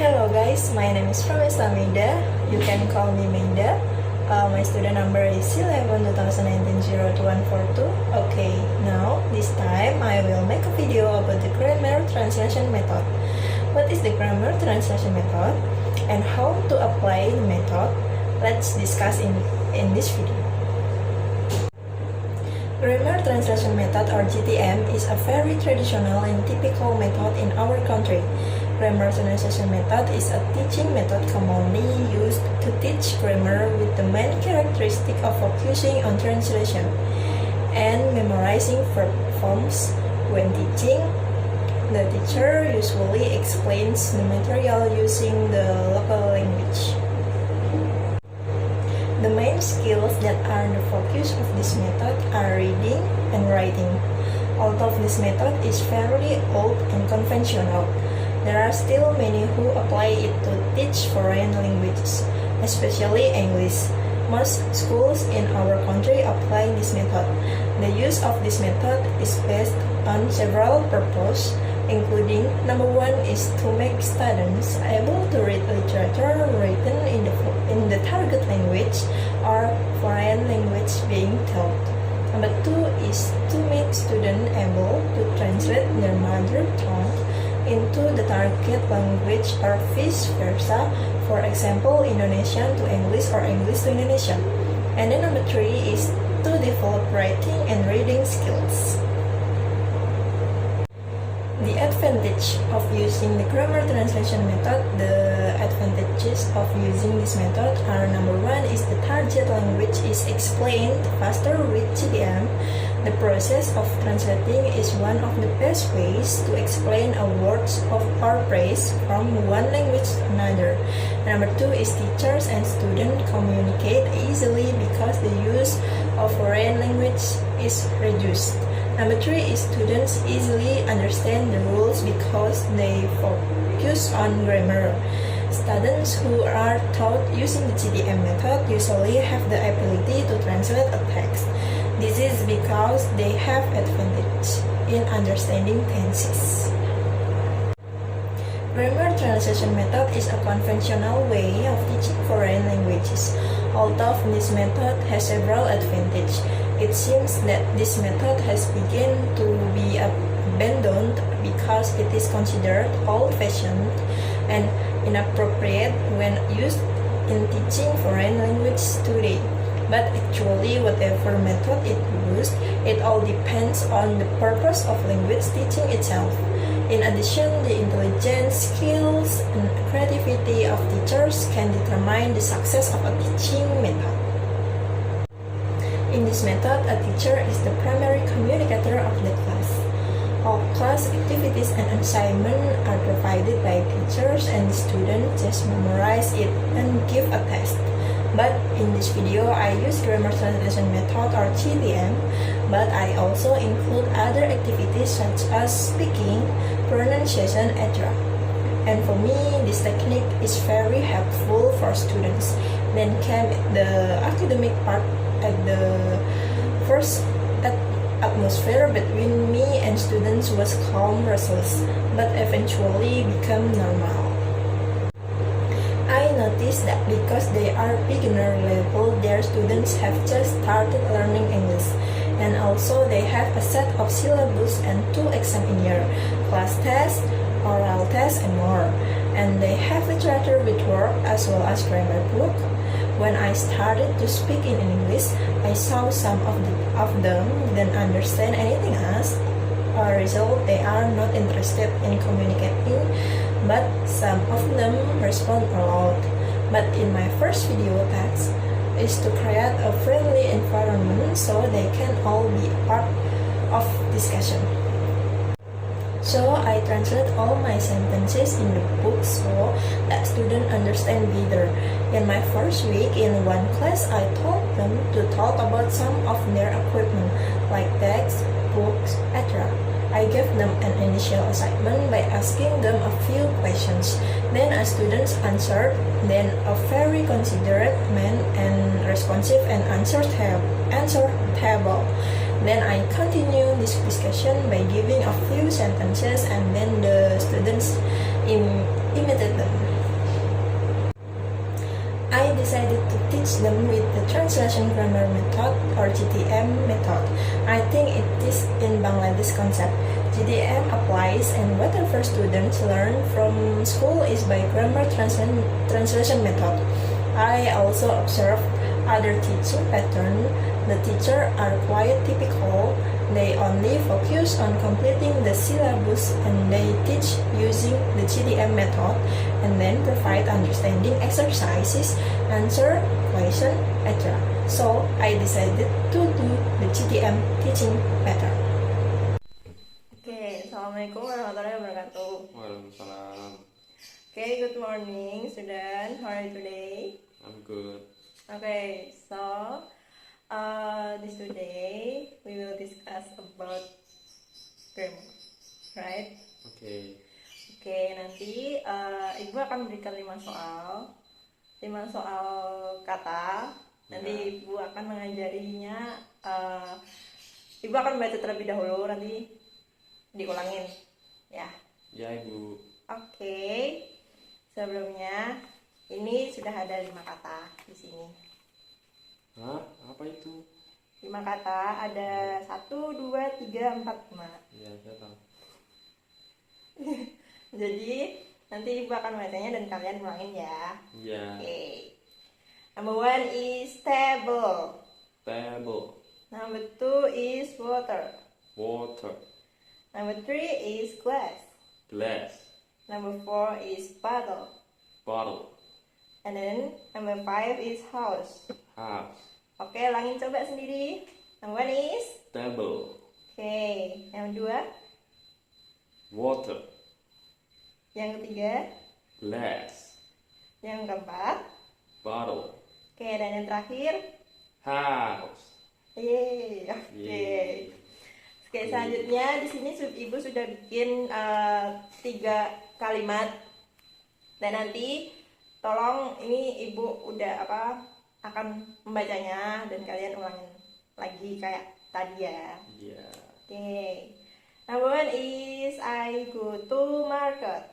Hello guys, my name is Pramesta ameida. You can call me Meida. My student number is C11.2019.02142. Okay, now this time I will make a video about the grammar translation method. What is the grammar translation method and how to apply the method? Let's discuss in this video. Grammar translation method or GTM is a very traditional and typical method in our country. Grammar translation method is a teaching method commonly used to teach grammar with the main characteristic of focusing on translation and memorizing verb forms. When teaching, the teacher usually explains the material using the local language. The main skills that are the focus of this method are reading and writing. Although this method is fairly old and conventional, there are still many who apply it to teach foreign languages, especially English. Most schools in our country apply this method. The use of this method is based on several purposes, including number one is to make students able to read literature written in the target language or foreign language being taught. Number two is to make students able to translate their mother tongue into the target language or vice versa, for example, Indonesian to English or English to Indonesian. And then number three is to develop writing and reading skills. The advantage of using the grammar translation method. The advantages of using this method are number one is the target language is explained faster with GTM. The process of translating is one of the best ways to explain a word or phrase from one language to another. Number two is teachers and students communicate easily because the use of foreign language is reduced. Number three is students easily understand the rules because they focus on grammar. Students who are taught using the GTM method usually have the ability to translate a text. This is because they have advantage in understanding tenses. Grammar translation method is a conventional way of teaching foreign languages. Although this method has several advantages, it seems that this method has begun to be abandoned because it is considered old-fashioned and inappropriate when used in teaching foreign language today. But actually, whatever method it used, it all depends on the purpose of language teaching itself. In addition, the intelligence, skills, and creativity of teachers can determine the success of a teaching method. In this method, a teacher is the primary communicator of the class. All class activities and assignments are provided by teachers, and students just memorize it and give a test. But in this video, I use grammar translation method or GTM, but I also include other activities such as speaking, pronunciation, etc. And for me, this technique is very helpful for students. Then came the academic part. At the first, atmosphere between me and students was calm, restless, but eventually became normal. I noticed that because they are beginner level, their students have just started learning English, and also they have a set of syllabus and 2 exam in year, class test, oral test, and more. And they have literature with work as well as grammar book. When I started to speak in English, I saw some of them didn't understand anything else. As a result, they are not interested in communicating, but some of them respond a lot. But in my first video task is to create a friendly environment so they can all be part of discussion. So I translate all my sentences in the book so that students understand better. In my first week in one class, I told them to talk about some of their equipment like text, books, etc. I gave them an initial assignment by asking them a few questions. Then a student answered, then a very considerate man and responsive and answer table. Then I continue this discussion by giving a few sentences and then the students imitate them. teach them with the translation grammar method or GTM method. I think it is in Bangladesh concept. GTM applies and whatever students learn from school is by grammar translation method. I also observed other teaching pattern. The teachers are quite typical. They only focus on completing the syllabus and they teach using the GTM method and then provide understanding exercises, answer question, etc. So I decided to do the GTM teaching method. Okay, Assalamualaikum warahmatullahi wabarakatuh. Waalaikumsalam. Okay, good morning student. How are you today? I'm good. Okay, so this today we will discuss about grammar, right? Okay. Oke, nanti Ibu akan berikan 5 soal kata. Nanti Ibu akan mengajarinya. Ibu akan baca terlebih dahulu, nanti diulangin, ya. Ya, Ibu. Oke. Sebelumnya ini sudah ada 5 kata di sini. Hah? Apa itu? 5 kata, ada 1, 2, 3, 4, 5. Ya, saya tahu. Jadi nanti Ibu akan bacanya dan kalian ulangin ya. Ya. Okay. Number 1 is table. Table. Number 2 is water. Water. Number 3 is glass. Glass. Number 4 is bottle. Bottle. And then number 5 is house. House. Oke, ulangin coba sendiri. Number 1 is Table. oke. Yang kedua, Water. yang ketiga, Glass. yang keempat, Bottle. oke, dan yang terakhir, House. yeay, oke. Yeay. Oke, selanjutnya di sini Ibu sudah bikin 3 kalimat. Dan nanti tolong ini Ibu udah akan membacanya dan kalian ulangin lagi kayak tadi ya. Iya. Oke. Number 1 is I go to market.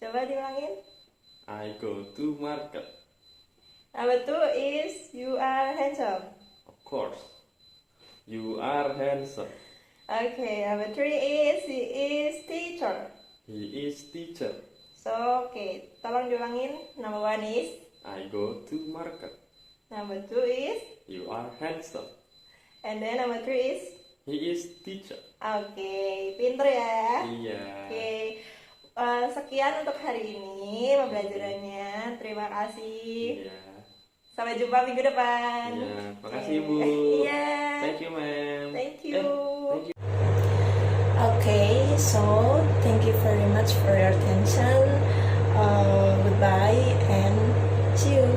Coba diulangin. I go to market. Number 2 is you are handsome. Of course. You are handsome. Okay, number 3 is he is teacher. He is teacher. So, oke, tolong diulangin. Number 1 is I go to market. number 2 is You are handsome. and then number 3 is He is teacher. oke, pinter ya. Iya. Oke, sekian untuk hari ini pembelajarannya. Terima kasih. Iya. Sampai jumpa minggu depan. Iya. Makasih, Ibu. Iya. Thank you, ma'am. Thank you. Thank you. Okay, so thank you very much for your attention. Goodbye and see you.